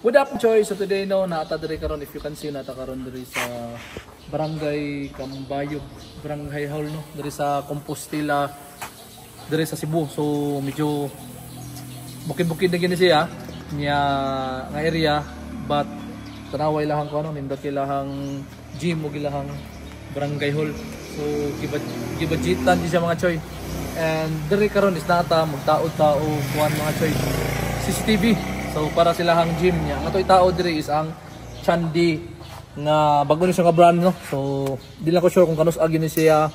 What up, Choy? So today no, naata diri karon, if you can see, naata karon diri sa Barangay Cambayog, Barangay Hall no, diri sa Compostela, diri sa Cebu. So medyo bukid-bukid na gini siya niya nga area, but tanaway lahang ko ano, nindot ilahang gym o ilahang Barangay Hall. So gibadgetan di siya mga Choy. And diri karon is nata magtaod-tao kuan mga Choy, CCTV. So para silahang gym niya. Ang ato'y tao diri is ang Chandi nga bago ni siya nga brand no. So di lang ko sure kung kanus agi ni siya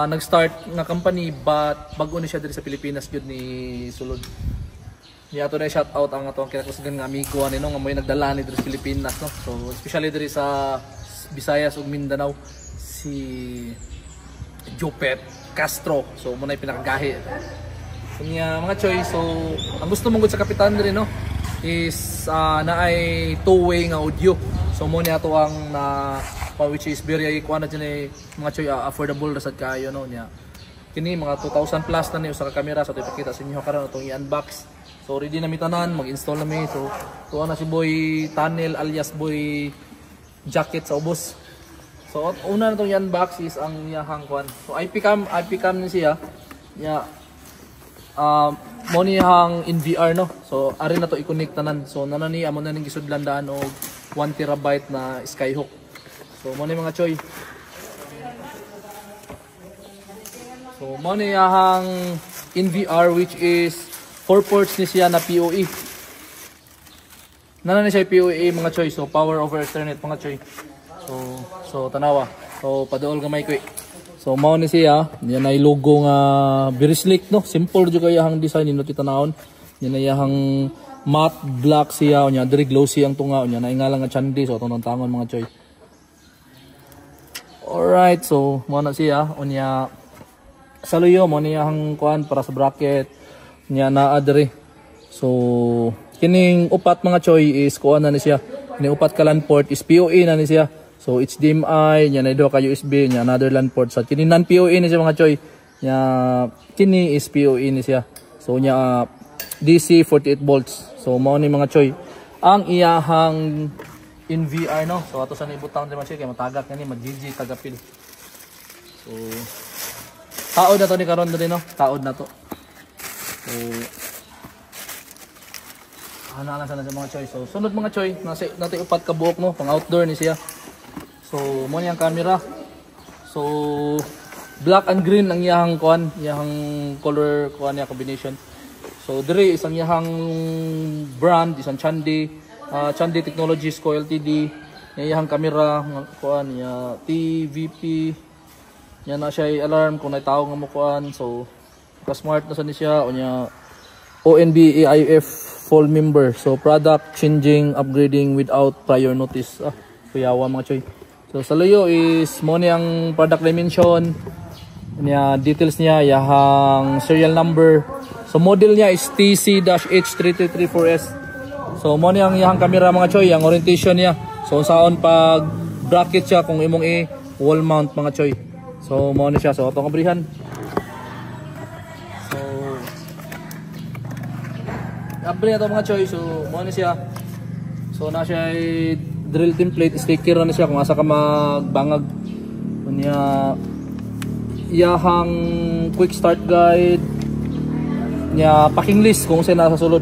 nag-start nga company, but bago ni siya diri sa Pilipinas gyud ni sulod. Ni ato na shout out ang atong kinakusgan nga amigo ani no nga may nagdala ni diri sa Pilipinas no. So especially diri sa Visayas ug Mindanao, si Jopet Castro. So mo na pinakagahi. Kanya mga Choy, so ang gusto mong sa kapitan rin no is na ay two-way nga audio. So mo niya to ang na which is very kuan na dyan mga Choy, affordable rasad kayo no niya. Kini mga 2,000 plus na niyo sa kamera, so ipakita sa inyo karon itong i-unbox. So ready na mi tanan, mag-install na mi. So tuwa na si Boy Tunnel alias Boy Jacket sa ubos. So una na itong i-unbox is ang iyahang kuan. So IP cam ni siya niya. Mo niyang in VR no. So ari na to i-connect tanan. So nanani amo na ning gisudlandaan og 1 terabyte na Skyhook. So mo ni mga Choy. So mo niyang in VR which is 4 ports ni siya na PoE. Nanani siya PoE mga Choy. So power over Ethernet mga Choy. So tanawa. So paduol gamay ko. So mao ni siya, yan ay logo nga very slick no, simple jud kay ang design nino titanawon. Yan ay yang matte black siya, nya diri glossy ang tunga nya na ingala nga Chandi. So atong tangon mga Choy. Alright, so mao na siya unya saluyo mo niya ang kuan para sa bracket nya naa diri. So kining upat mga Choy is kuan na ni siya. Kining upat ka LAN port is PoE na ni siya. So HDMI, nya na do ka USB, nya another LAN port sa kini non PoE ni siya mga Choy. Nya kini is PoE ni siya. So nya DC 48 volts. So mao ni mga Choy ang iyahang in VR no. So ato sa ibutang di man siya kay matagak ni mag-GG tagapil. So taod na to ni karon diri no. Taod na to. So ana na sana sa mga Choy. So sunod mga Choy, nasa upat ka buok no, pang outdoor ni siya. So mo ni ang camera. So black and green ang iyang kuan, iyang color kuan niya combination. So dire isang iyang brand, isang Chandi, Chandi Technologies Co Ltd. Iyang camera kuan niya TVP. Nya na siya alarm kung may tao nga mo kuan. So ka-smart na sa ni siya unya ONB AIF full member. So product changing, upgrading without prior notice. Kuyawa mga Choy. So sa luyo is mo niyang product dimension niya, details niya, yahang serial number. So model niya is TC-H3334S. So mo niyang yahang camera mga Choy, ang orientation niya. So saon pag bracket siya kung imong wall mount mga Choy. So mo ni siya. So atong kabrihan. So abri ato mga Choy. So mo ni siya. So na siya drill template, sticker na siya kung asa ka magbangag. Kunya iyahang quick start guide nya, packing list kung saan nasa sulod.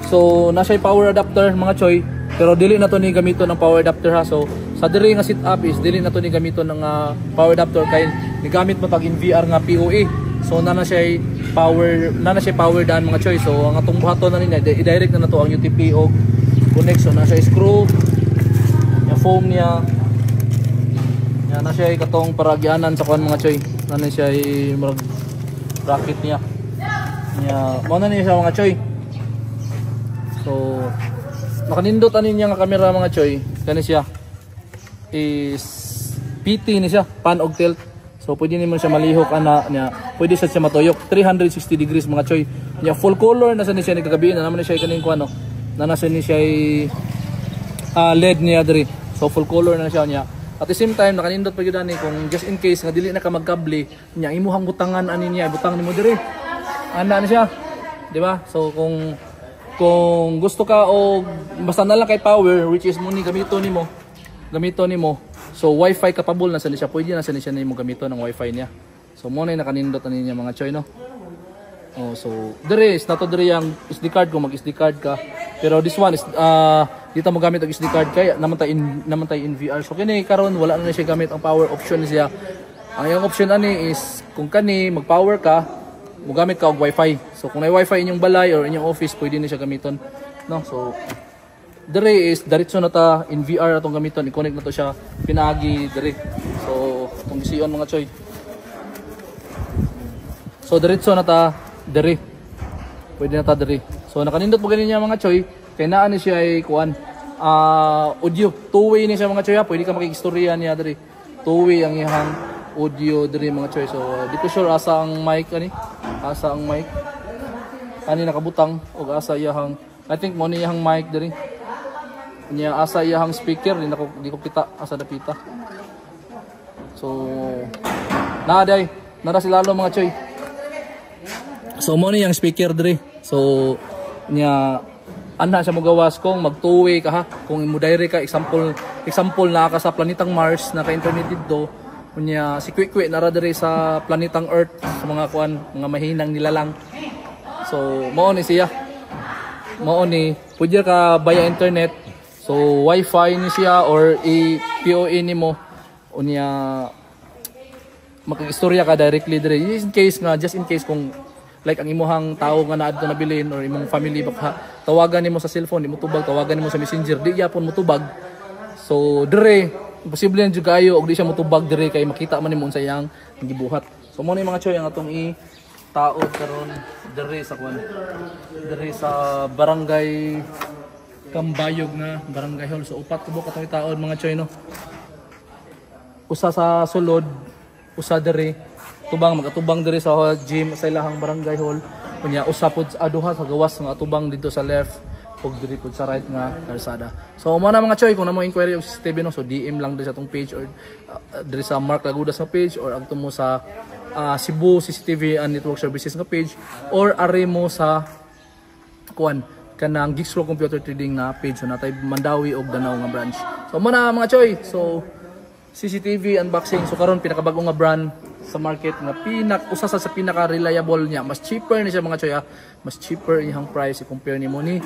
So na siya power adapter mga Choy, pero dili na to ni gamiton ng power adapter ha. So sa diri nga setup is dili na to ni gamiton ng power adapter kay nigamit mo pag in VR nga PoE. So na siya power daan mga Choy. So ang atong buhaton na niya i-direct na to ang UTP o connection. Nasa screw yung foam niya yan na siya katong paragyanan sa kuan mga Choy. Na siya marag bracket niya mo na niya siya mga Choy. So nakanindot anin niya nga camera mga Choy. Kani siya is PT ni siya, pan og tilt. So pwede naman siya malihok ana niya, pwede siya matuyok 360 degrees mga Choy. Niya full color na sa ni siya nagkagabi na naman siya kaning kuan no. Na nasa ni siya LED niya diri. So full color na siya niya. At the same time nakanindot pa gyud ani kung just in case nga dili na ka magkable niya imuhang butangan ani niya, butang nimo diri. Ana na siya. Di ba? So kung kung gusto ka o basta na lang kay power, which is mo ni gamito nimo. So wifi capable na sa siya, pwede na sa siya nimo gamito ng wifi niya. So mo na nakanindot na niya mga choy no. Oh, so dire is nato dire yang SD card kung mag SD card ka. Pero this one is dito mo gamit og SD card kaya naman tay in VR. So kini karon wala na siya gamit ang power option siya. Ang yung option ani is kung kani mag-power ka, mo gamit ka og wifi. So kung may wifi inyong balay or inyong office, pwede na siya gamiton, no? So dire is diretso na ta in VR atong gamiton, i-connect na to siya pinagi dire. So kung gisiyon mga choy. So diretso na ta dire. Pwede na ta dire. So nakanindot mo ganin niya mga choy, kay naa ni siya ay kuan audio, two-way ni siya mga choy, pwede ka makikistorya niya dire. Two-way ang iyang audio dire mga choy. So di ko sure asa ang mic ani. Asa ang mic. Ani nakabutang og asa iyang I think mo ni iyang mic dire. Nya asa iyang speaker di ko kita asa dapita. So nara sila lalo mga choy. So mo ni iyang speaker dire. So nya ana siya magawas kung mag two-way ka ha. Kung mo direct ka example na ka sa planetang Mars naka internet dito. Kunya si Quick nara diri sa planetang Earth sa mga kuan mga mahinang nilalang. So mao ni siya. Mao ni pwede ka via internet. So wifi ni siya or i-POE nimo unya makikistorya ka directly diri just in case kung like ang imuhang tao nga naadto na bilin or imong family baka tawagan nimo sa cellphone di mo tubag, tawagan nimo sa messenger di gyapon mo tubag. So dire posible yan juga ayo og di siya motubag dire kay makita man nimo unsa yang gibuhat. So mo ni mga choy ang atong taod karon dire sa kwan. Dire sa barangay Kambayog na barangay hall. So upat kubo katong taod mga choy no. Usa sa sulod, usa dire tubang magatubang dire sa gym sa ilahang barangay hall. Kunya usa pod aduha sa gawas nga atubang dito sa left og diri pod sa right nga kalsada. So mo na mga choy kung namo inquiry og CCTV no, so DM lang diri sa atong page or diri sa Mark Lagudas nga page or adto mo sa Cebu CCTV and Network Services nga page or are mo sa kuan kanang Geeks Pro Computer Trading na page so natay Mandawi og Danao nga branch. So mo na mga choy. So CCTV unboxing. So karon pinakabag-o nga brand sa market nga usa sa pinaka reliable niya. Mas cheaper ni siya mga choy. Mas cheaper iyang price i-compare nimo ni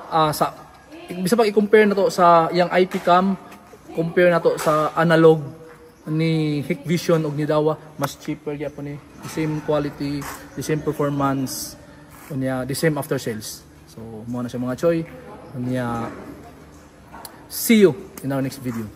sa bisa pag i-compare na to sa yang IP cam, compare na to sa analog ni Hikvision og ni Dawa, mas cheaper gyapon ni. The same quality, the same performance, unya the same after sales. So mo na siya mga choy. Unya see you in our next video.